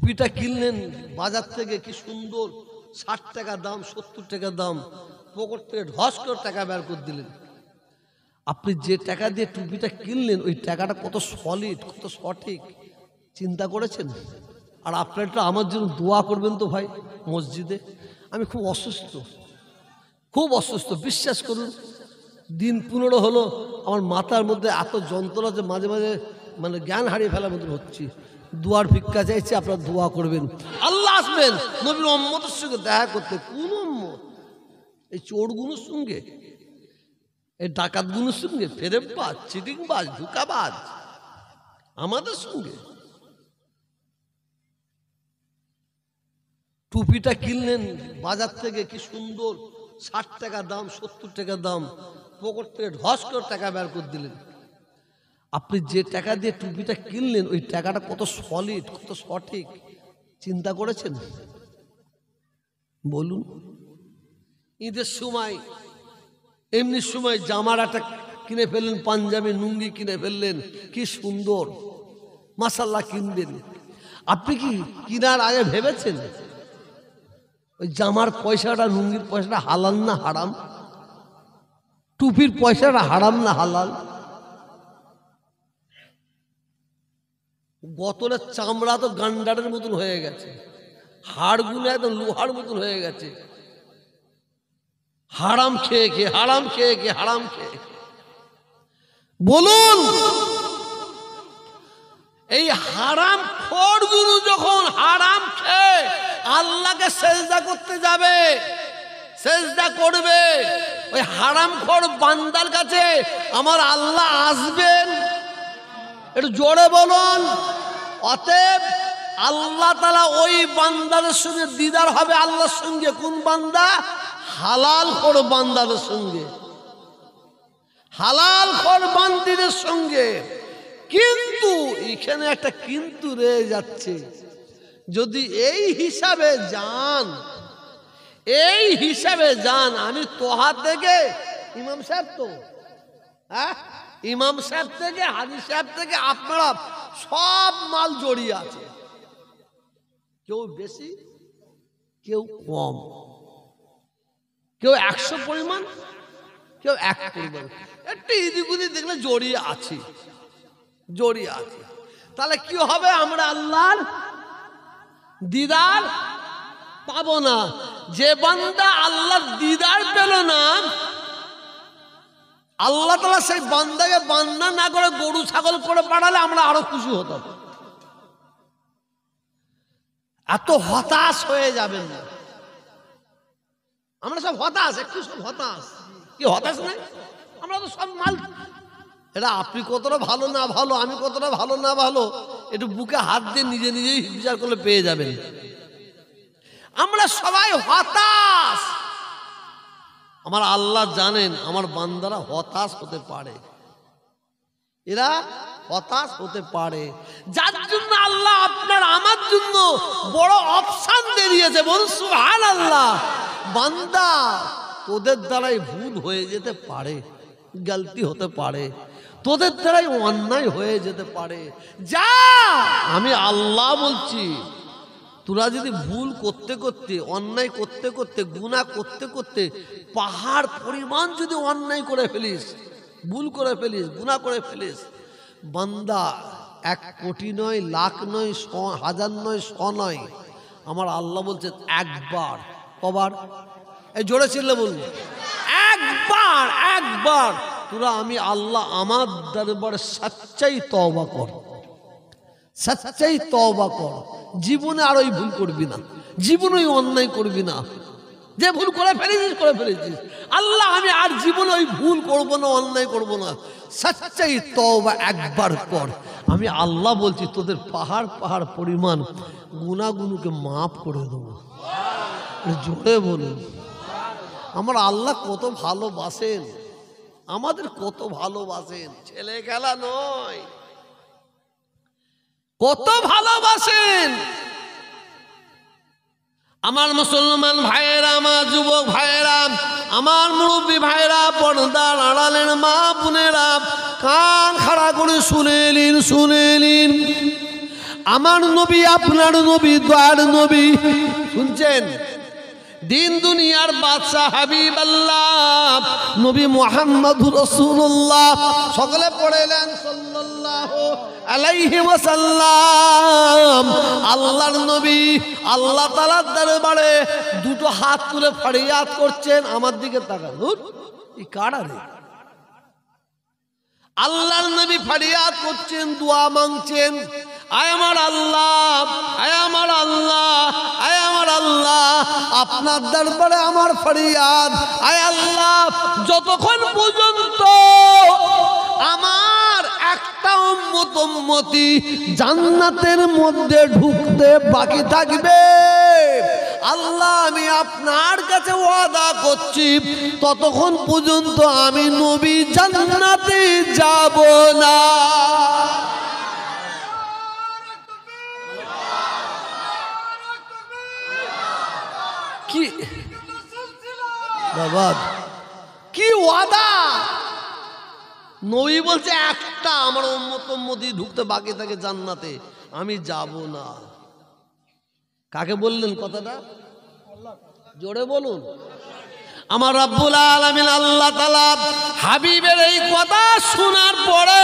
টুপিটা কিনলেন বাজার থেকে, কি সুন্দর, 60 টাকা দাম, 70 টাকা দাম, পকেট থেকে ঢস করে টাকা বের করে দিলেন। আপনি যে টাকা দিয়ে টুপিটা কিনলেন ওই টাকাটা কত সলিড, কত সঠিক চিন্তা করেছেন? আর আপনার একটু আমার জন্য দোয়া করবেন তো ভাই মসজিদে। আমি খুব অসুস্থ, খুব অসুস্থ, বিশ্বাস করুন। দিন 15 হলো, আমার মাথার মধ্যে এত যন্ত্রণা যে মাঝে মাঝে মানে জ্ঞান হারিয়ে ফেলার মতন হচ্ছি। দুয়ার ভিক্ষা চাইছি, আপনারা দোয়া করবেন। আল্লাহ আসবেন নবীর উম্মতের সঙ্গে দেখা করতে। কোন উম্মত? এই চোরগুলোর সঙ্গে, এই ডাকাতগুলোর সঙ্গে, ফেরেববাজ, চিটিংবাজ, ধোঁকাবাজ আমাদের সঙ্গে। টুপিটা কিনলেন বাজার থেকে, কি সুন্দর, 60 টাকা দাম, 70 টাকা দাম, পকেট থেকে ঢস করে টাকা বের করে দিলেন। আপনি যে টাকা দিয়ে টুপিটা কিনলেন ওই টাকাটা কত সলিড, কত সঠিক চিন্তা করেছেন? বলুন। ঈদের সময় এমনি সময় জামার একটা কিনে ফেললেন, পাঞ্জাবি লুঙ্গি কিনে ফেললেন, কি সুন্দর, মাশাআল্লাহ কিনবেন। আপনি কি কিনার আগে ভেবেছেন ওই জামার পয়সাটা, লুঙ্গির পয়সাটা হালাল না হারাম? টুপির পয়সাটা হারাম না হালাল? বোতলের চামড়া তো গান্ডারের মতন হয়ে গেছে, হাড়গুলো একদম লোহার মতন হয়ে গেছে। হারাম খেয়ে খেয়ে, হারাম খেয়ে খেয়ে, হারাম খেয়ে। বলুন, এই হারাম খোরগুলো যখন হারাম খেয়ে আল্লাহকে সেজদা করতে যাবে, সেজদা করবে, ওই হারাম খোর বান্দার কাছে আমার আল্লাহ আসবেন? একটু জোরে বলুন। অতএব আল্লাহ তাআলা ওই বান্দাদের সঙ্গে দিদার হবে আল্লাহর সঙ্গে। কোন বান্দা? হালাল খোর বান্দাদের সঙ্গে, হালাল খোর বান্দিদের সঙ্গে। কিন্তু এখানে একটা কিন্তু রয়ে যাচ্ছে। যদি এই হিসাবে যান, এই হিসাবে যান, আমি তোহা থেকে ইমাম সাহেব, তো হ্যাঁ ইমাম সাহেব থেকে, হাজি সাহেব থেকে আপনারা সব মাল জড়িয়ে আছে। কেউ বেশি, কেউ কম, কেউ 100 পরিমাণ, কেউ 1 পরিমাণ, একটু ইদিক উদিক দেখলে জড়িয়ে আছে, জড়িয়ে আছে। তাহলে কি হবে? আমরা আল্লাহর দিদার পাবো না। যে বান্দা আল্লাহর দিদার পেল না, আল্লাহ তাআলা সেই বান্দাকে বান্দা না করে গরু ছাগল করে পাঠালে আমরা আরো খুশি হতাম। এত হতাশ হয়ে যাবেন না। আমরা সব হতাশ, একটু সব হতাশ। কি হতাশ নাই? আমরা তো সব মাল। এটা আপনি কতটা ভালো না ভালো, আমি কতটা ভালো না ভালো, একটু বুকে হাত দিয়ে নিজে নিজেই বিচার করলে পেয়ে যাবেন। আমরা সবাই হতাশ। আমার আল্লাহ জানেন আমার বান্দারা হতাশ হতে পারে, এরা হতাশ হতে পারে। যার জন্য আল্লাহ আপনার আমার জন্য বড় অপশন দিয়েছে। বলুন সুবহানাল্লাহ। বান্দা, তোদের দ্বারাই ভুল হয়ে যেতে পারে, গলতি হতে পারে, তোদের দ্বারাই অন্যায় হয়ে যেতে পারে। যা, আমি আল্লাহ বলছি, তোরা যদি ভুল করতে করতে, অন্যায় করতে করতে, গুনাহ করতে করতে পাহাড় পরিমাণ যদি অন্যায় করে ফেলিস, ভুল করে ফেলিস, গুনাহ করে ফেলিস, বান্দা 1 কোটি নয়, লাখ নয়, 1000 নয়, 100 নয়, আমার আল্লাহ বলছে একবার। কবার? এই জোরে চিল্লে বলুন, একবার। একবার তোরা আমি আল্লাহ আমার দরবারে সচ্চাই তওবা কর, সচ্চাই তওবা কর। জীবনে আর ওই ভুল করবি না, জীবনে ওই অন্যায় করবি না। যে ভুল করে ফেলেছিস করে ফেলেছিস, আল্লাহ আমি আর জীবনে ওই ভুল করবো না, অন্যায় করবো না। সচ্চাই তওবা একবার কর। আমি আল্লাহ বলছি তোদের পাহাড় পাহাড় পরিমাণ গুনাহগুলোকে মাফ করে দেবো। জোরে বলুন। আমার আল্লাহ কত ভালোবাসেন, আমাদের কত ভালোবাসেন, ছেলে খেলা নয়, কত ভালোবাসেন। আমার মুসলমান ভাইয়েরা, আমার যুবক ভাইয়েরা, আমার মুরব্বী ভাইয়েরা, পর্দার আড়ালের মা বোনেরা, কান খাড়া করে শুনে নিন, শুনে নিন। আমার নবী আপনার নবী দয়ার নবী, শুনছেন? দিন দুনিয়ার বাদশা হাবিব আল্লাহ নবী মুহাম্মদুর রাসূলুল্লাহ, সকলে পড়েলেন সাল্লাল্লাহু আলাইহি ওয়াসাল্লাম। আল্লাহর নবী আল্লাহ তাআলার দরবারে দুটো হাত তুলে ফরিয়াদ করছেন। আমার দিকে তাকান, এই কারা রে? আল্লাহর নবী ফরিয়াদ করছেন, দোয়া মাংছেন, আয় আমার আল্লাহ, আয় আমার আল্লাহ, আয় আমার আল্লাহ, আপনার দরবারে আমার ফরিয়াদ, আয় আল্লাহ, যতক্ষণ পর্যন্ত আমার একটা উম্মতি জান্নাতের মধ্যে ঢুকতে বাকি থাকবে, আল্লাহ আমি আপনার কাছে ওয়াদা করছি ততক্ষণ পর্যন্ত আমি নবী জান্নাতে যাব না। কি বাবা, কি ওয়াদা! নবী বলছে একটা আমার উম্মতি ঢুকতে বাকি থাকে জান্নাতে, আমি যাব না। কাকে বললেন কথাটা? জোরে বলুন। আমার রব্বুল আলামিন আল্লাহ তাআলা হাবিবের এই কথা শোনার পরে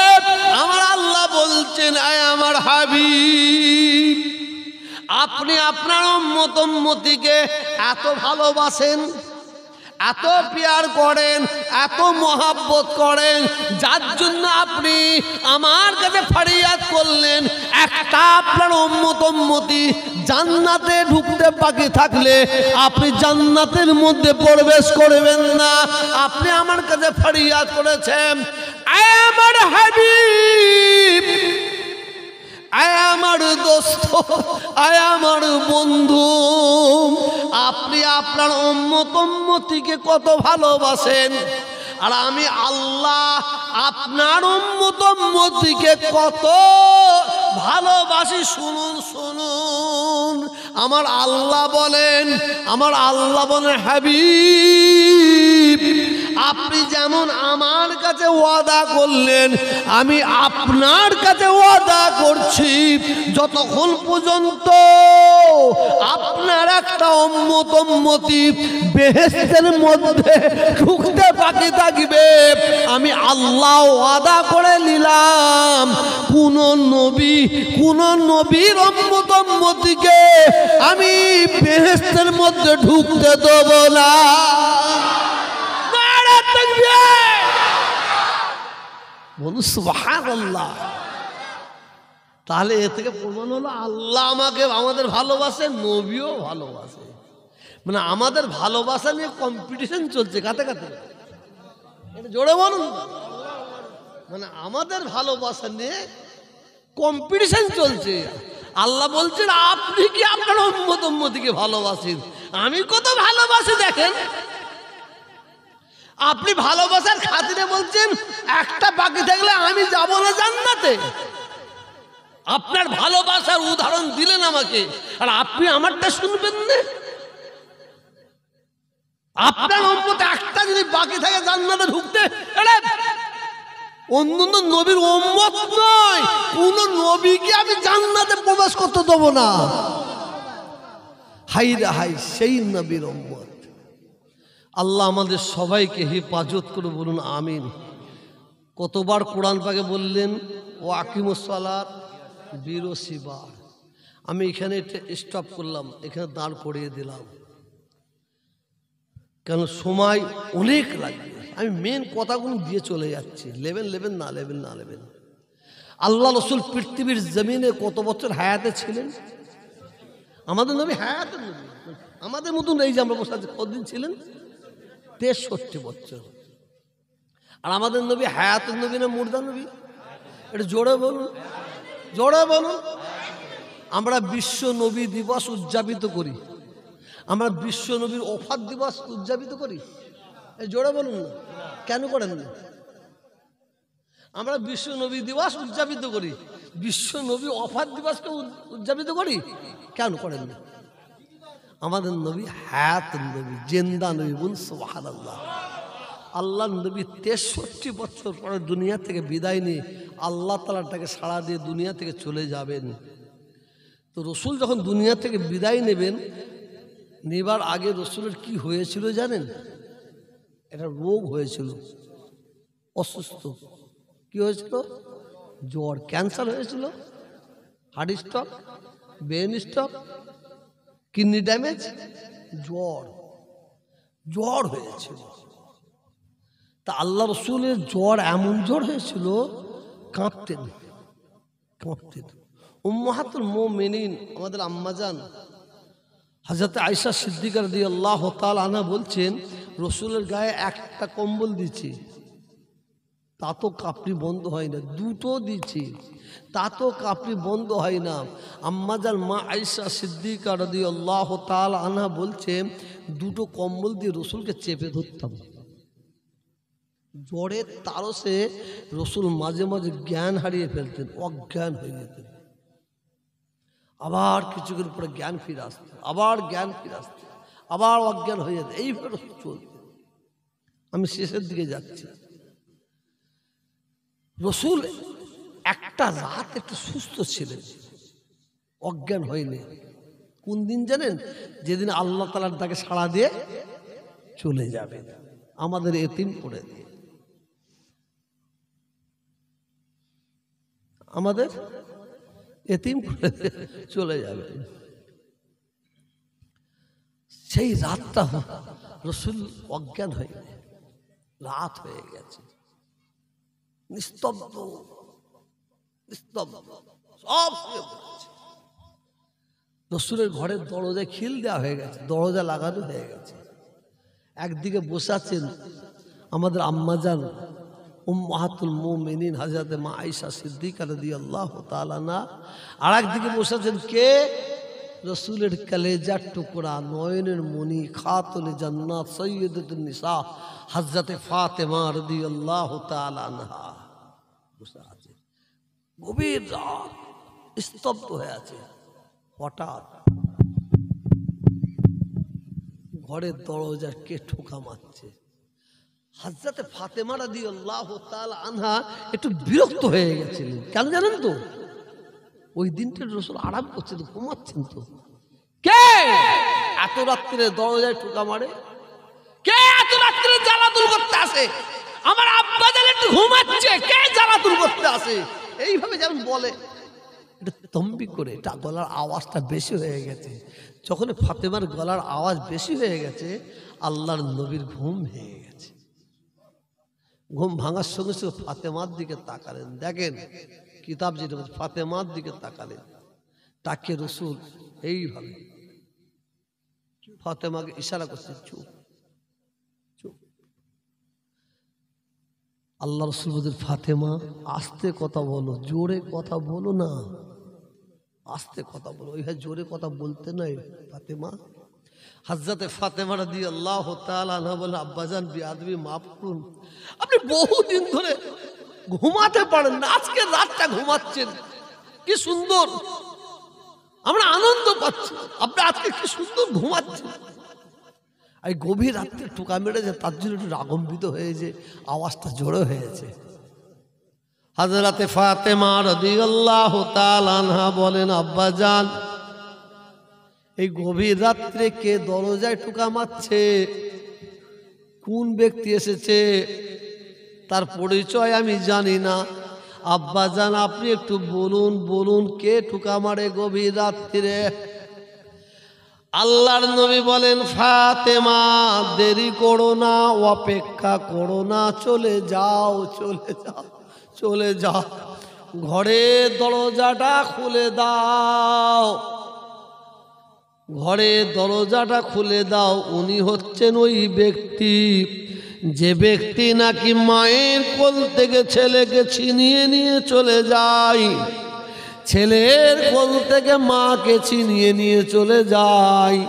আমার আল্লাহ বলছেন, আয় আমার হাবিব, আপনি আপনার উম্মতিকে এত ভালোবাসেন, এত প্যার করেন, এত মহাব্বত করেন, যার জন্য আপনি আমার কাছে ফরিয়াদ করলেন একটা আপনার উম্মতি জান্নাতে ঢুকতে বাকি থাকলে আপনি জান্নাতের মধ্যে প্রবেশ করবেন না। আপনি আমার কাছে ফরিয়াদ করেছেন, আয় আমার হাবিব, আয় আমার দোস্ত, আয় আমার বন্ধু, আপনি আপনার উম্মতিকে কত ভালোবাসেন, আর আমি আল্লাহ আপনার উম্মতিকে কত ভালোবাসি। শুনুন শুনুন, আমার আল্লাহ বলেন, আমার আল্লাহ বলেন, হাবিব আপনি যেমন আমার কাছে ওয়াদা করলেন আমি আপনার কাছে ওয়াদা করছি, যতক্ষণ পর্যন্ত আপনার একটা উম্মতি বেহেশতের মধ্যে ঢুকতে বাকি থাকবে, আমি আল্লাহ ওয়াদা করে নিলাম কোন নবীর উম্মতিকে আমি বেহেশতের মধ্যে ঢুকতে দেব না। বলুন সুবহানাল্লাহ। তাহলে এ থেকে প্রমাণ হলো আল্লাহ আমাদের ভালোবাসে, নবীও ভালোবাসে। মানে আমাদের ভালোবাসা নিয়ে কম্পিটিশন চলছে, কাতে কাতে, এটা জোরে বলুন। মানে আমাদের ভালোবাসা নিয়ে কম্পিটিশন চলছে। আল্লাহ বলছেন আপনি কি আপনার উম্মতিকে ভালোবাসেন, আমি কত ভালোবাসি দেখেন। আপনি ভালোবাসার খাতিরে বলছেন একটা বাকি থাকলে আমি যাব না জান্নাতে। আপনার ভালোবাসার উদাহরণ দিলেন আমাকে, আর আপনি আমারটা শুনবেন না। আপনার উম্মত একটা যদি বাকি থাকে জান্নাতে ঢুকতে, অন্য নবীর উম্মত নয়, কোন নবীকে আমি জান্নাতে প্রবেশ করতে দেব না। হাই রে হাই, সেই নবীর উম্মত। আল্লাহ আমাদের সবাইকে হেফাজত করে, বলুন আমিন। কতবার কোরআন পাকে বললেন ও আকিমুস সালাত 82 বার। আমি এখানে স্টপ করলাম, এখানে দাঁড় করিয়ে দিলাম, কেন সময় অনেক লাগবে। আমি মেন কথাগুলো দিয়ে চলে যাচ্ছি, লেবেন না। আল্লাহ রসুল পৃথিবীর জমিনে কত বছর হায়াতে ছিলেন? আমাদের নবী হায়াতের নবী, আমাদের মতন এই যে আমরা বসে আছি, কতদিন ছিলেন? 63 বছর। আর আমাদের নবী হায়াতের নবী না মুর্দা নবী? এটা জোরে বলুন, জোরে বলুন। আমরা বিশ্ব নবী দিবস উদযাপিত করি, আমরা বিশ্ব নবীর ওফাত দিবস উদযাপিত করি, জোরে বলুন না। কেন করেন না? আমরা বিশ্ব নবী দিবস উদযাপিত করি, বিশ্ব নবী ওফাত দিবসকে উদযাপিত করি, কেন করেন না? আমাদের নবী হায়াত নবী, জিন্দা নবী। বলুন সুবহানাল্লাহ। আল্লাহ নবী 63 বছর পরে দুনিয়া থেকে বিদায় নিয়ে আল্লাহ তাআলাটাকে সাড়া দিয়ে দুনিয়া থেকে চলে যাবেন। তো রসুল যখন দুনিয়া থেকে বিদায় নেবেন, নেবার আগে রসুলের কি হয়েছিল জানেন? একটা রোগ হয়েছিল, অসুস্থ। কি হয়েছিল? জ্বর, ক্যান্সার হয়েছিল, heart stroke, brain stroke, kidney damage, জ্বর হয়েছিল। তা আল্লাহ রসুলের জ্বর, এমন জ্বর হয়েছিল, কাঁপতেন। উম্মাহাতুল মুমিনিন আমাদের আম্মাজান হযরত আয়েশা সিদ্দিকা রাদিয়াল্লাহু তাআলা আনহা বলছেন, রসুলের গায়ে একটা কম্বল দিয়েছি, তা তো কাঁপনি বন্ধ হয় না। দুটো দিয়েছি, তা তো কাঁপনি বন্ধ হয় না। আম্মাজান মা আয়েশা সিদ্দিকা রাদিয়াল্লাহু তাআলা আনহা বলছেন, দুটো কম্বল দিয়ে রসুলকে চেপে ধরতাম। জ্বরের তারসে রসুল মাঝে মাঝে জ্ঞান হারিয়ে ফেলতেন, অজ্ঞান হয়ে যেতেন। আবার কিছুক্ষণ পরে জ্ঞান ফিরে আসতো, আবার জ্ঞান ফিরে আসতো, আবার অজ্ঞান হয়ে যেত। এইভাবে রসুল চলতেন। আমি শেষের দিকে যাচ্ছি। রসুল একটা রাত একটু সুস্থ ছিলেন, অজ্ঞান হয়নি। কোন দিন জানেন? যেদিন আল্লাহ তাআলার ডাকে সাড়া দিয়ে চলে যাবে, আমাদের এতিম করে দিয়ে, আমাদের এতিম করে চলে যাবে। সেই রাতটা রসুল অজ্ঞান হয়ে গেছে, রাত হয়ে গেছে, নিস্তব্ধ, সব শুয়ে পড়েছে। রসুলের ঘরের দরজায় খিল দেওয়া হয়ে গেছে, দরজা লাগানো হয়ে গেছে। একদিকে বসে আছেন আমাদের আম্মাজান উম্মাহাতুল মুমিনিন হযরত মা আয়েশা সিদ্দিকা রাদিয়াল্লাহু তাআলা আনহা। আর একদিকে বসে আছেন কে? রসুলের কলেজার টুকরা, নয়নের মণি, খাতুনে জান্নাত, সৈয়দাতুন নিসা হযরত ফাতেমা রাদিয়াল্লাহু তাআলা আনহা বসে আছে। গভীর রাত, স্তব্ধ হয়ে আছে। হঠাৎ ঘরের দরজা কে ঠোকা মারছে। হযরত ফাতেমা রাদিয়াল্লাহু তাআলা আনহা একটু বিরক্ত হয়ে গেছিলেন। কেন জানেন তো? ওই দিনটা রসুল আরাম করছেন, ঘুমাচ্ছেন। তো কে এত রাত্রে দরজায় ঠোকা মারে? কে এত রাত্রে জ্বালাতুল করতে আসে? আমার আব্বা জান একটু ঘুমাচ্ছে, কে জ্বালাতুল করতে আসে? এইভাবে যেমন বলে, এটা তম্বি করে, এটা গলার আওয়াজটা বেশি হয়ে গেছে। যখন ফাতেমার গলার আওয়াজ বেশি হয়ে গেছে, আল্লাহর নবীর ঘুম ভেঙে গেছে। ঘুম ভাঙার সঙ্গে সঙ্গে ফাতেমার দিকে তাকালেন। দেখেন কিতাব যেটা বলছে, ফাতেমার দিকে তাকালেন। তাকে রসুল এইভাবে ফাতেমাকে ইশারা করছে, চুপ চুপ। আল্লাহ রসুল বলছেন, ফাতেমা আস্তে কথা বলো, জোরে কথা বলো না, আস্তে কথা বলো। ওইভাবে জোরে কথা বলতে নাই ফাতেমা। হযরত ফাতেমা রাদিয়াল্লাহু তাআলা আনহা বলেন, আব্বাজান বিআদবি মাফ করুন, আপনি বহুদিন ধরে ঘুমাতে পারেন না, আজকে রাতটা ঘুমাচ্ছেন, কি সুন্দর, আমরা আনন্দ পাচ্ছি, আপনি আজকে কি সুন্দর ঘুমাচ্ছেন। এই গভীর রাত্রে টোকা মেরেছে, তার জন্য একটু রাগম্বিত হয়েছে, আওয়াজটা জোরে হয়েছে। হযরত ফাতেমা রাদিয়াল্লাহু তাআলা আনহা বলেন, আব্বাজান এই গভীর রাত্রে কে দরজায় টোকা মারছে? কোন ব্যক্তি এসেছে? তার পরিচয় আমি জানি না। আব্বাজান আপনি একটু বলুন, বলুন কে টোকা মারে গভীর রাত্রে? আল্লাহর নবী বলেন, ফাতেমা দেরি করো না, অপেক্ষা করো না, চলে যাও, চলে যাও, চলে যাও, ঘরের দরজাটা খুলে দাও, ঘরের দরজাটা খুলে দাও। উনি হচ্ছেন ওই ব্যক্তি, যে ব্যক্তি নাকি মায়ের কোল থেকে ছেলেকে ছিনিয়ে নিয়ে চলে যায়, ছেলের কোল থেকে মাকে ছিনিয়ে নিয়ে চলে যায়,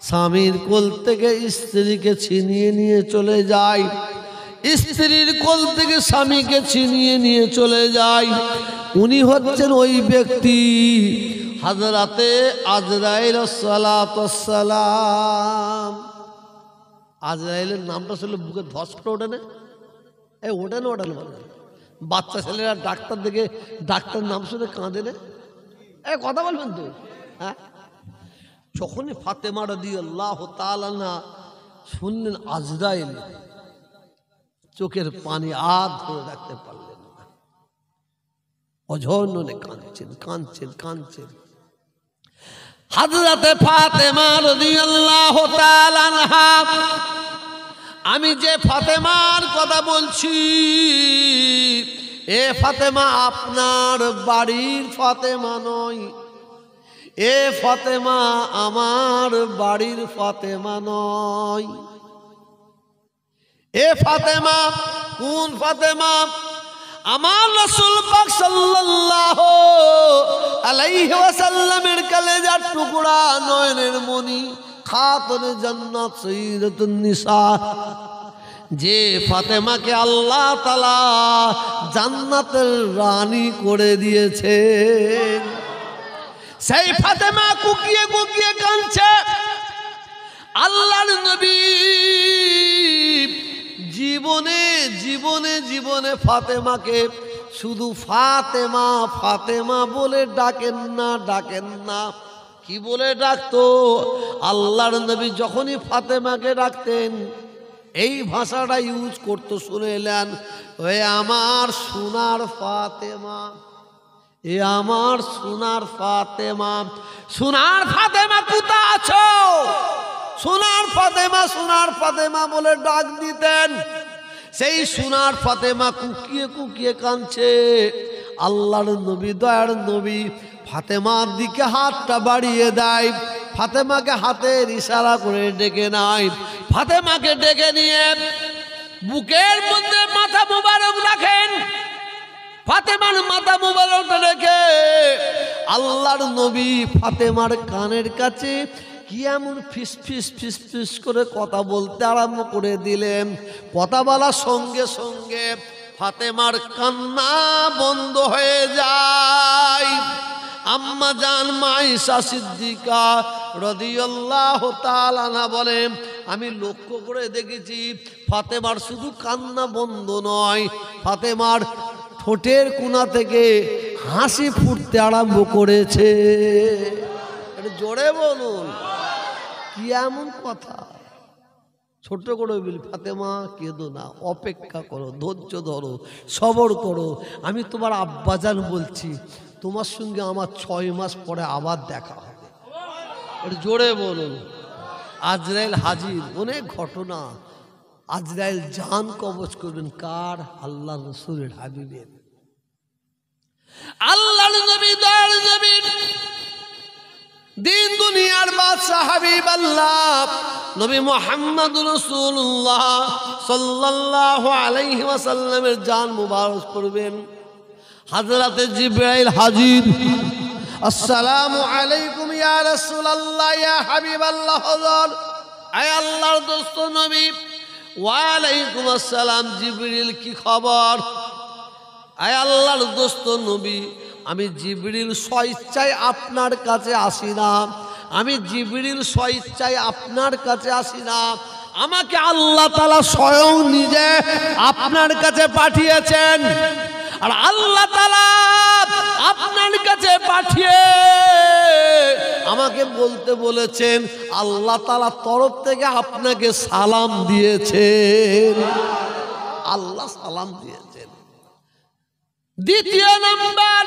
স্বামীর কোল থেকে স্ত্রীকে ছিনিয়ে নিয়ে চলে যায়, স্ত্রীর কোল থেকে স্বামীকে ছিনিয়ে নিয়ে চলে যায়। উনি হচ্ছেন ওই ব্যক্তি হযরতে আজরাইল সালাতুস সালাম। আজরাইলের নামটা শুনলে বুকে ধস করে ওঠে না? এই ওঠে না, ওঠে না। বাচ্চা ছেলেরা ডাক্তার দেখে ডাক্তার নাম শুনে কাঁদে না? কথা বলবেন তো? হ্যাঁ, যখনই ফাতেমা রাদিয়াল্লাহু তাআলা আনহা শুনলেন আজরাইল, চোখের পানি আর ধরে রাখতে পারলেন না, অঝরননে কাঁদছেন কাঁদছেন কাঁদছেন। হযরতে ফাতেমা রাদিয়াল্লাহু তাআলা আনহা, আমি যে ফাতেমার কথা বলছি, এ ফাতেমা আপনার বাড়ির ফাতেমা নয়, এ ফাতেমা আমার বাড়ির ফাতেমা নয়। এ ফাতেমা কোন ফাতেমা? আমার রাসূল পাক সাল্লাল্লাহু আলাইহি ওয়াসাল্লামের কলেজার টুকরা, নয়নের মণি, খাতুনে জান্নাত, সাইয়্যিদাতুন নিসা, যে ফাতেমাকে আল্লাহ তাআলা জান্নাতের রানী করে দিয়েছেন, সেই ফাতেমা কুকিয়ে কুকিয়ে কাঁদছে। আল্লাহর নবী জীবনে জীবনে জীবনে ফাতেমাকে শুধু ফাতেমা ফাতেমা বলে ডাকেন না, ডাকেন না। কি বলে ডাকতো? আল্লাহর নবী যখনই ফাতেমাকে ডাকতেন এই ভাষাটা ইউজ করতো, শুনে এলেন, ওই আমার সোনার ফাতেমা, এ আমার সোনার ফাতেমা, সোনার ফাতেমা কোথায় আছো? সোনার ফাতেমা, সোনার ফাতেমা বলে ডাক দিতেন। সেই সোনার ফাতেমা কুকিয়ে কুকিয়ে কাঁদছে। আল্লাহর নবী, দয়ার নবী ফাতেমার দিকে হাতটা বাড়িয়ে দেয়, ফাতেমাকে হাতের ইশারা করে ডেকে নেয়। ফাতেমাকে ডেকে নিয়ে বুকের মধ্যে মাথা মুবারক রাখেন। ফাতেমার মাথা মুবারকটা রেখে আল্লাহর নবী ফাতেমার কানের কাছে কি এমন ফিস ফিস ফিস ফিস করে কথা বলতে আরম্ভ করে দিলেন। কথা বলার সঙ্গে সঙ্গে ফাতেমার কান্না বন্ধ হয়ে যায়। আম্মা জান মাইশা সিদ্দিকা রাদিয়াল্লাহু তাআলা আনহা বলেন, আমি লক্ষ্য করে দেখেছি ফাতেমার শুধু কান্না বন্ধ নয়, ফাতেমার ঠোঁটের কোণা থেকে হাসি ফুটতে আরম্ভ করেছে। জোরে বলুন, কি এমন কথা? ছোট্ট করে বলি, ফাতেমা কেঁদো না, অপেক্ষা করো, ধৈর্য ধরো, সবর করো। আমি তোমার আব্বাজান বলছি, তোমার সঙ্গে আমার 6 মাস পরে আবার দেখা হবে। জোরে বলুন। আজরাইল হাজির, অনেক ঘটনা। আজরাইল জান কবজ করবেন কার? আল্লাহ রাসূলের হাবিবের। আল্লাহর নবী, দয়ার নবী, দিন দুনিয়ার বাদশা হাবিব আল্লাহ নবী মুহাম্মদুর রাসূলুল্লাহ সাল্লাল্লাহু আলাইহি ওয়াসাল্লামের জান মুবারক করবেন। হযরতে জিবরাইল হাজির। আসসালামু আলাইকুম ইয়া রাসূলুল্লাহ, ইয়া হাবিবাল্লাহ। হযরত, আয় আল্লাহর দোস্ত নবী। ওয়া আলাইকুম আসসালাম জিবরিল, কি খবর? আয় আল্লাহর দোস্ত নবী, আমি জিবরিল স্বেচ্ছায় আপনার কাছে আসি না, আমি জিবরিল স্বেচ্ছায় আপনার কাছে আসি না, আমাকে আল্লাহ তাআলা স্বয়ং নিজে আপনার কাছে পাঠিয়েছেন। আর আল্লাহ তাআলা আপনার কাছে পাঠিয়ে আমাকে বলতে বলেছেন, আল্লাহ তাআলার তরফ থেকে আপনাকে সালাম দিয়েছেন। আল্লাহ সালাম দিয়েছেন। দ্বিতীয় নাম্বার,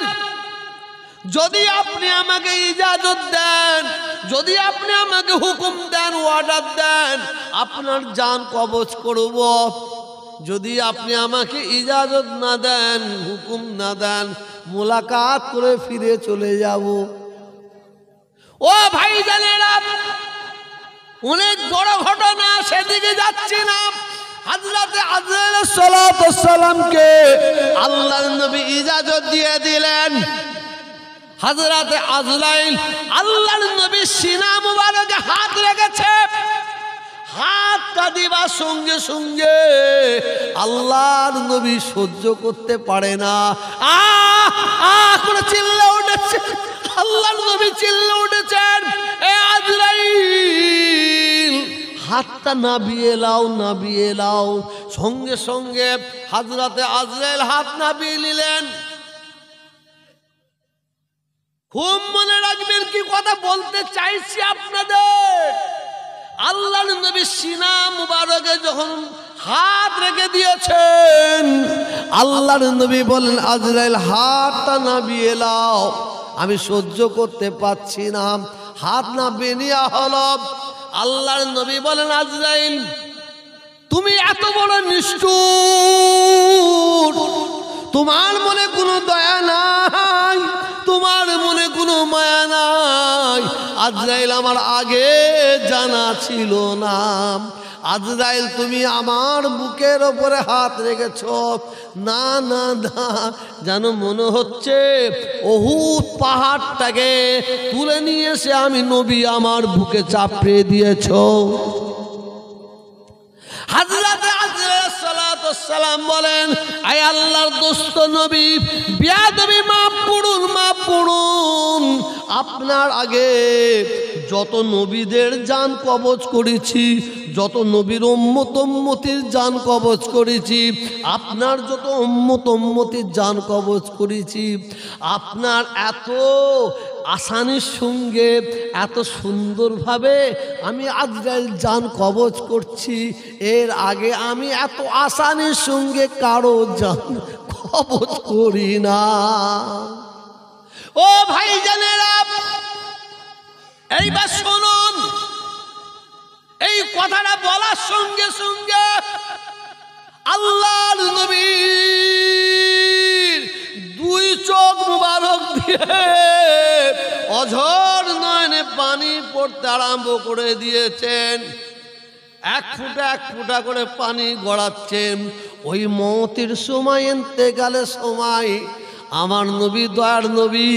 যদি আপনি আমাকে ইজাজত দেন, যদি আপনি আমাকে হুকুম দেন, অর্ডার দেন, আপনার জান কবজ করব। যদি আপনি আমাকে ইজাজত না দেন, হুকুম না দেন, মোলাকাত করে ফিরে চলে যাব। ও ভাই জানেরা, অনেক বড় ঘটনা, সেদিকে যাচ্ছি না। হযরতে আজরাইল সালাতুস সালামকে আল্লাহর নবী ইজাজত দিয়ে দিলেন। হযরতে আজরাইল আল্লাহর নবীর সিনা মুবারকে হাত রেখেছে। হাতটা দিবার সঙ্গে সঙ্গে আল্লাহর নবী সহ্য করতে পারে না, করে চিল্লে উঠেছে। আল্লাহর নবী চিল্লে উঠেছেন, এ আজরাইল, হাতটা নাবিয়ে লাও, নাবিয়ে লাও। সঙ্গে সঙ্গে হযরতে আজরাইল হাত নাবিয়ে নিলেন। খুব মনে রাখবেন কি কথা বলতে চাইছি আপনাদের। আল্লাহর নবী সিনা মুবারকে যখন হাত রেখে দিয়েছেন, আল্লাহর নবী বলেন আজরাইল হাতটা নামিয়ে নাও, আমি সহ্য করতে পারছি না। হাত না বেনিয়া হলো। আল্লাহর নবী বলেন আজরাইল তুমি এত বড় নিষ্ঠুর, তোমার মনে কোনো দয়া নাই, তোমার মনে কোনো মায়া নাই। আজরাইল আমার আগে জানা ছিল না। আজরাইল তুমি আমার বুকের ওপরে হাত রেখেছ, না না না, যেন মনে হচ্ছে উহুদ পাহাড়টাকে তুলে নিয়ে এসে আমি নবী আমার বুকে চাপিয়ে দিয়েছ। হযরত আজরাইল সালাতুস সালাম বলেন আয় আল্লাহর দোস্ত নবী, বিয়াদবি মাফ করুন, মাফ করুন। আপনার আগে যত নবীদের জান কবজ করেছি, যত নবীর উম্মত উম্মতির জান কবজ করেছি, আপনার যত উম্মত উম্মতির জান কবজ করেছি, আপনার এত আসানির সঙ্গে এত সুন্দরভাবে আমি আজরাইল জান কবজ করছি, এর আগে আমি এত আসানির সঙ্গে কারো জান কবজ করি না। ও ভাই জানেরা, এইবার শুনুন, এই কথাটা বলার সঙ্গে সঙ্গে আল্লাহর নবীর দুই চোখ মুবারক দিয়ে অঝর নয়নে পানি পড়তে আরম্ভ করে দিয়েছেন। এক ফুটা করে পানি গড়াচ্ছেন। ওই মওতের সময়, ইন্তেকালের সময় আমার নবী, দয়ার নবী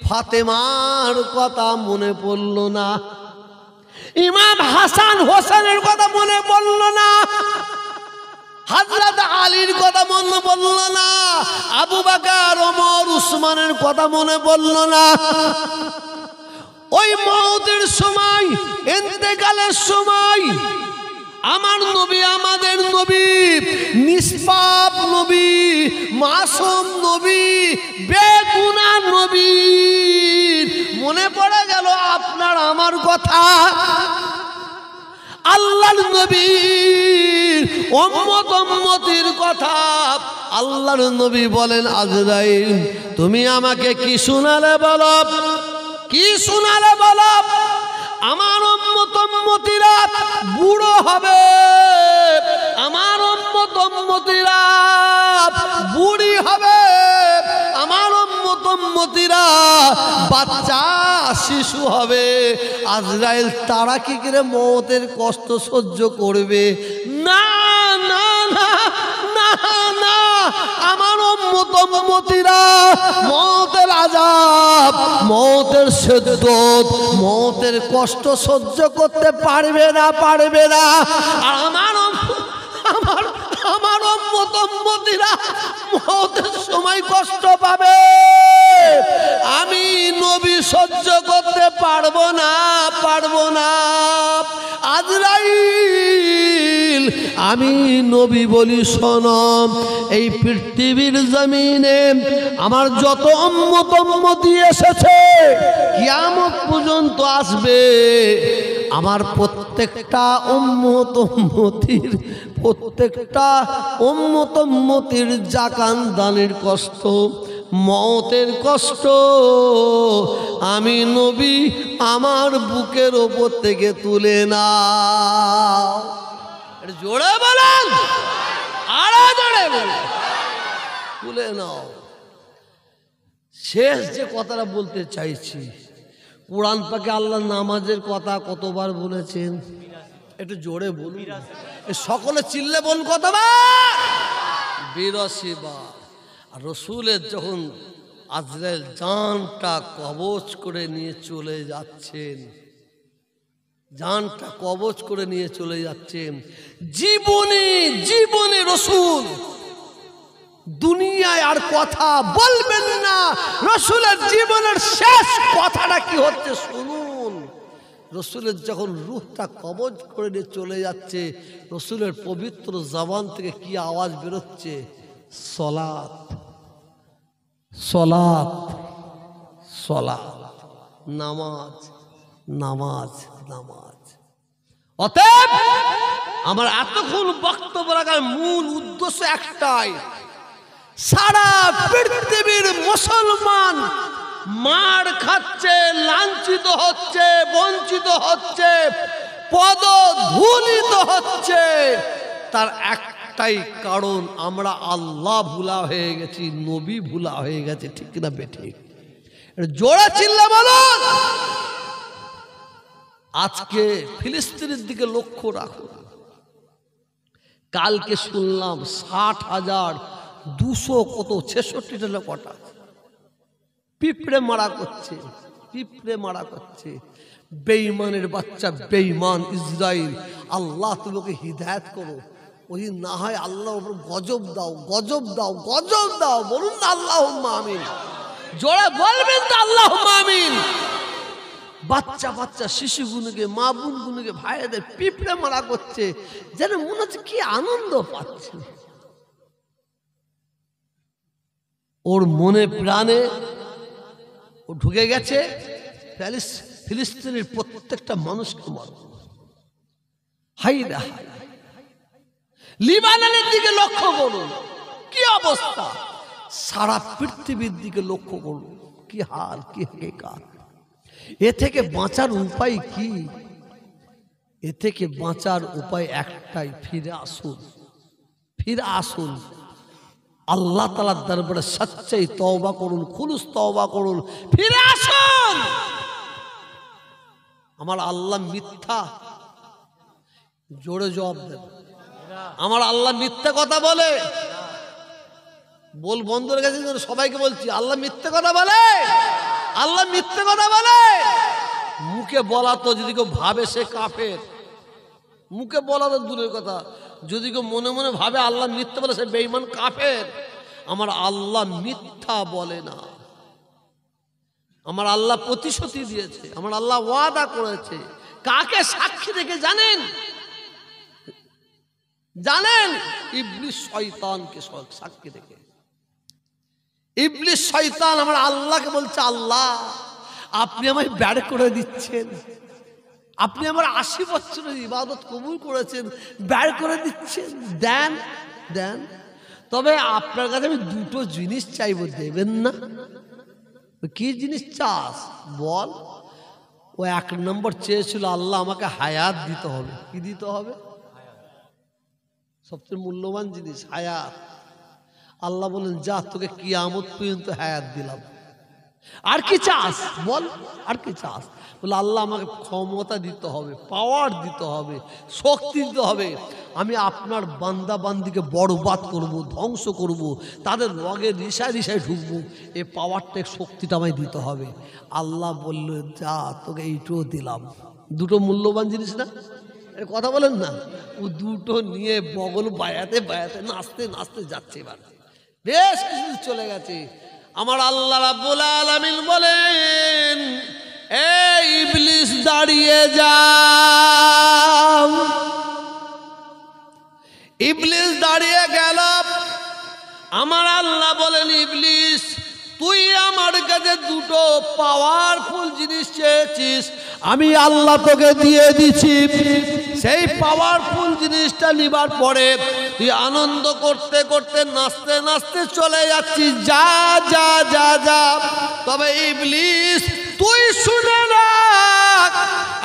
ফাতেমার কথা মনে পড়ল না, ইমাম হাসান হোসেনের কথা মনে পড়ল না, হযরত আলীর কথা মনে পড়ল না, আবু বকর, ওমর, উসমানের কথা মনে পড়ল না। ওই মওতের সময়, ইন্তেকালের সময় আমার নবী, আমাদের নবী, নিষ্পাপ নবী, মাসুম নবী, বেগুনাহ নবী, মনে পড়ে গেল আপনার আমার কথা। আল্লাহর নবীর উম্মত উম্মতির কথা। আল্লাহর নবী বলেন আজরাইল তুমি আমাকে কি শোনালে বলো, কি শোনালে বলো? আমার উম্মত উম্মতিরা বুড়ো হবে, আমার উম্মত উম্মতিরা বুড়ি হবে, আমার উম্মত উম্মতিরা বাচ্চা শিশু হবে। আজরাইল তারা কি করে মওতের কষ্ট সহ্য করবে? না না না না না, আমার উম্মত উম্মতিরা মওতের আযাব, মওতের শিদ্দত, মওতের কষ্ট সহ্য করতে পারবে না, পারবে না। আর আমার উম্মত উম্মতিরা মওতের সময় কষ্ট পাবে, আমি নবী সহ্য করতে পারবো না, পারবো না। আজরাইল আমি নবী বলি শোনো, এই পৃথিবীর জমিনে আমার যত উম্মত উম্মতি এসেছে, কিয়ামত পর্যন্ত আসবে, আমার প্রত্যেকটা উম্মত উম্মতির, প্রত্যেকটা উম্মত উম্মতির জাকান দানের কষ্ট, মওতের কষ্ট আমি নবী আমার বুকের ওপর থেকে তুলে নাও। জোরে বলেন, আরো জোরে বলেন, তুলে নাও। শেষ যে কথাটা বলতে চাইছি, কোরআন পাকে আল্লাহ নামাজের কথা কতবার বলেছেন? একটু জোরে বলুন, সকলে চিল্লে বল কতবার? 82 বার। আর রসুলের যখন আজরাইল জানটা কবজ করে নিয়ে চলে যাচ্ছেন, জানটা কবজ করে নিয়ে চলে যাচ্ছেন, জীবনে রসুল দুনিয়ায় আর কথা বলবেন না। রসুলের জীবনের শেষ কথাটা কি হচ্ছে শুনুন। রসুলের যখন রূহটা কবজ করে নিয়ে চলে যাচ্ছে, রসুলের পবিত্র জবান থেকে কি আওয়াজ বেরোচ্ছে? সলাত, সলাত, সালাত, নামাজ, নামাজ, নামাজ। অতএব আমার এতক্ষণ বক্তব্য রাখার মূল উদ্দেশ্য একটাই, সারা পৃথিবীর মুসলমান মার খাচ্ছে, লাঞ্ছিত হচ্ছে, বঞ্চিত হচ্ছে, পদধূলিত হচ্ছে। তার একটাই কারণ, আমরা আল্লাহ ভুলা হয়ে গেছি, নবী ভুলা হয়ে গেছে। ঠিক কিনা বেঠিক? জোরে চিল্লা বলুন। আজকে ফিলিস্তিনের দিকে লক্ষ্য রাখুন। কালকে শুনলাম 60,200 কত 66টা কটা পিঁপড়ে মারা করছে, পিঁপড়ে মারা করছে। বেঈমানের বাচ্চা, বেঈমান ইসরাইল। আল্লাহ তোমাকে হিদায়াত করো, ওই না হয় আল্লাহ ওপর গজব দাও, গজব দাও, গজব দাও। বলুন না আল্লাহুম্মা আমিন। জোরে বলবেন তো আল্লাহুম্মা আমিন। বাচ্চা বাচ্চা শিশুগুলোকে, মা বোনগুলোকে, ভাইদের পিঁপড়ে মারা করছে, যেন মনে হচ্ছে কি আনন্দ পাচ্ছে। ওর মনে প্রাণে ও ঢুকে গেছে ফিলিস্তিনের প্রত্যেকটা মানুষকে মারব। হাইরা হাই। লিবাননের দিকে লক্ষ্য করুন, কি অবস্থা। সারা পৃথিবীর দিকে লক্ষ্য করুন, কি হাল, কি হাকিকাত। এ থেকে বাঁচার উপায় কি? এ থেকে বাঁচার উপায় একটাই, ফিরে আসুন, ফিরে আসুন। আল্লাহ তাআলার দরবারে সচ্চাই তওবা করুন, খুলুস তওবা করুন, ফিরে আসুন। আমার আল্লাহ মিথ্যা? জোরে জবাব দেন। আমার আল্লাহ মিথ্যা কথা বলে? বল বন্ধুর কাছে সবাইকে বলছি, আল্লাহ মিথ্যা কথা বলে? আল্লাহ মিথ্যা কথা বলে? মুখে বলা তো যদি কেউ ভাবে সে কাফের। মুখে বলা তো দূরের কথা, যদি কেউ মনে মনে ভাবে আল্লাহ মিথ্যা বলে, সে বেঈমান, কাফের। আমার আল্লাহ মিথ্যা বলে না। আমার আল্লাহ প্রতিশ্রুতি দিয়েছে, আমার আল্লাহ ওয়াদা করেছে। কাকে সাক্ষী রেখে জানেন? জানেন? ইবলিস শয়তানকে সাক্ষী রেখে। ইবলিস শয়তান আমার আল্লাহকে বলছে, আল্লাহ আপনি আমায় বের করে দিচ্ছেন, আপনি আমার 80 বছরের ইবাদত কবুল করেছেন, বের করে দিচ্ছেন, দেন দেন। তবে আপনার কাছে আমি দুটো জিনিস চাইবো, দেবেন না? কি জিনিস চাস বল? ও 1 নম্বর চেয়েছিল, আল্লাহ আমাকে হায়াত দিতে হবে। কি দিতে হবে? সবচেয়ে মূল্যবান জিনিস হায়াত। আল্লাহ বলেন, যা তোকে কিয়ামত পর্যন্ত হায়াত দিলাম। আর কি চাস বল? আর কি চাস? বলে, আল্লাহ আমাকে ক্ষমতা দিতে হবে, পাওয়ার দিতে হবে, শক্তি দিতে হবে। আমি আপনার বান্দা বান্দিকে বরবাদ করব, ধ্বংস করব, তাদের রগে রিসায় রিসায় ঢুকবো। এই পাওয়ারটা, শক্তিটা আমায় দিতে হবে। আল্লাহ বলল, যা তোকে এইটুও দিলাম। দুটো মূল্যবান জিনিস না? কথা বলেন না? ও দুটো নিয়ে বগল বায়াতে বায়াতে নাচতে নাচতে যাচ্ছে। এবার বেশ কিছু চলে গেছে। আমার আল্লাহ রাব্বুল আলামিন বলেন, এই ইবলিস দাঁড়িয়ে যাও। ইবলিস দাঁড়িয়ে গেল। আমার আল্লাহ বলেন, ইবলিস তুই আমার কাছে দুটো পাওয়ারফুল জিনিস চেয়েছিস, আমি আল্লাহ তোকে দিয়ে দিছি। সেই পাওয়ারফুল জিনিসটা নিবার পরে তুই আনন্দ করতে করতে, নাচতে নাচতে চলে যাচ্ছিস। যা যা যা যা। তবে ইবলিস তুই শুনে রাখ,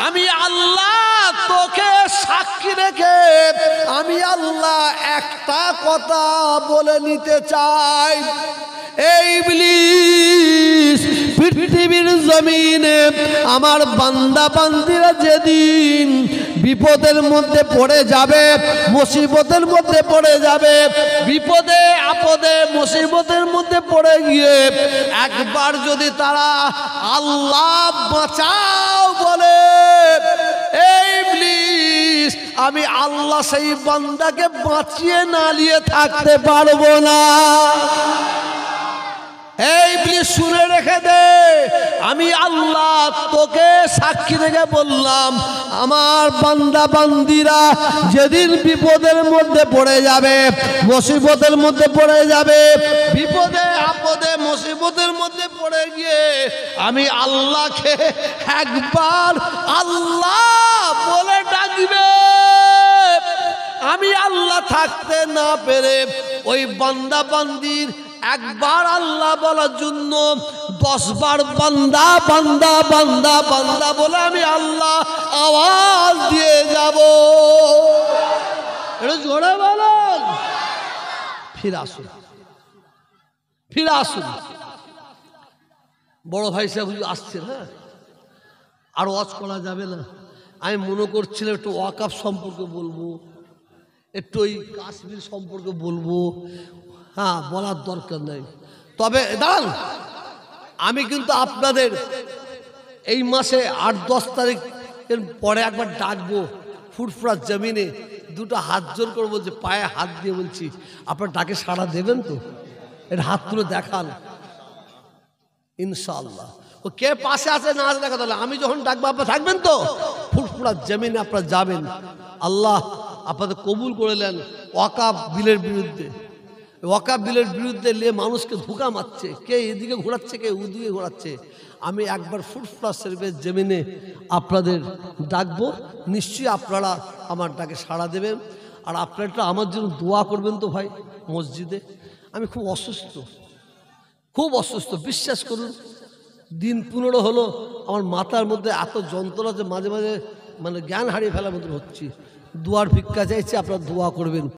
আমি আল্লাহ তোকে সাক্ষী রেখে আমি আল্লাহ একটা কথা বলে নিতে চাই। এই ইবলিস, পৃথিবীর জমিনে আমার বান্দা বান্দিরা যেদিন বিপদের মধ্যে পড়ে যাবে, মুসিবতের মধ্যে পড়ে যাবে, বিপদে আপদে মুসিবতের মধ্যে পড়ে গিয়ে একবার যদি তারা আল্লাহ বাঁচাও বলে, এই ইবলিস আমি আল্লাহ সেই বান্দাকে বাঁচিয়ে না নিয়ে থাকতে পারবো না। এই ইবলিস শুনে রেখে দে, আমি আল্লাহ তোকে সাক্ষী রেখে বললাম, আমার বান্দা বান্দিরা যেদিন বিপদের মধ্যে পড়ে যাবে, মুসিবতের মধ্যে পড়ে যাবে, বিপদে আপদে মুসিবতের মধ্যে পড়ে গিয়ে আমি আল্লাহকে একবার আল্লাহ বলে ডাকবে, আমি আল্লাহ থাকতে না পেরে ওই বান্দা বান্দির একবার আল্লাহ বলার জন্য 10 বার বান্দা বান্দা বান্দা বান্দা বলে আমি আল্লাহ আওয়াজ দিয়ে যাব। এটা জোরে বলেন। ফিরে আসুন, ফিরে আসুন। বড় ভাই সাহেব আসছেন, হ্যাঁ, আর ওয়াজ করা যাবে না। আমি মনে করছিলাম একটু ওয়াকাফ সম্পর্কে বলবো, একটু ওই কাশ্মীর সম্পর্কে বলবো, হ্যাঁ, বলার দরকার নেই। তবে দাঁড়ান, আমি কিন্তু আপনাদের এই মাসে 8-10 তারিখের পরে একবার ডাকবো ফুরফুরা জমিনে, দুটো হাত জোর করে বলছে, পায়ে হাত দিয়ে বলছি, আপনার ডাকে সাড়া দেবেন তো? এটা হাত তুলে দেখান ইনশাআল্লাহ। ও কে পাশে আছে না আছে দেখা, তাহলে আমি যখন ডাকবো আপনারা থাকবেন তো? ফুরফুরা জমিনে আপনারা যাবেন। আল্লাহ আপনাদের কবুল করে নেন। ওয়াকাফ বিলের বিরুদ্ধে, ওয়াকাফ বিলের বিরুদ্ধে নিয়ে মানুষকে ধোঁকা মারছে, কে এদিকে ঘোরাচ্ছে, কে ওদিকে ঘোরাচ্ছে। আমি একবার ফুরফুরা শরীফের জমিনে আপনাদের ডাকবো, নিশ্চয়ই আপনারা আমার ডাকে সাড়া দেবেন। আর আপনারা একটু আমার জন্য দোয়া করবেন তো ভাই। মসজিদে আমি খুব অসুস্থ, খুব অসুস্থ, বিশ্বাস করুন। দিন 15 হলো, আমার মাথার মধ্যে এত যন্ত্রণা যে মাঝে মাঝে মানে জ্ঞান হারিয়ে ফেলার মতো হচ্ছি। দোয়ার ভিক্ষা চাইছি, আপনারা দোয়া করবেন।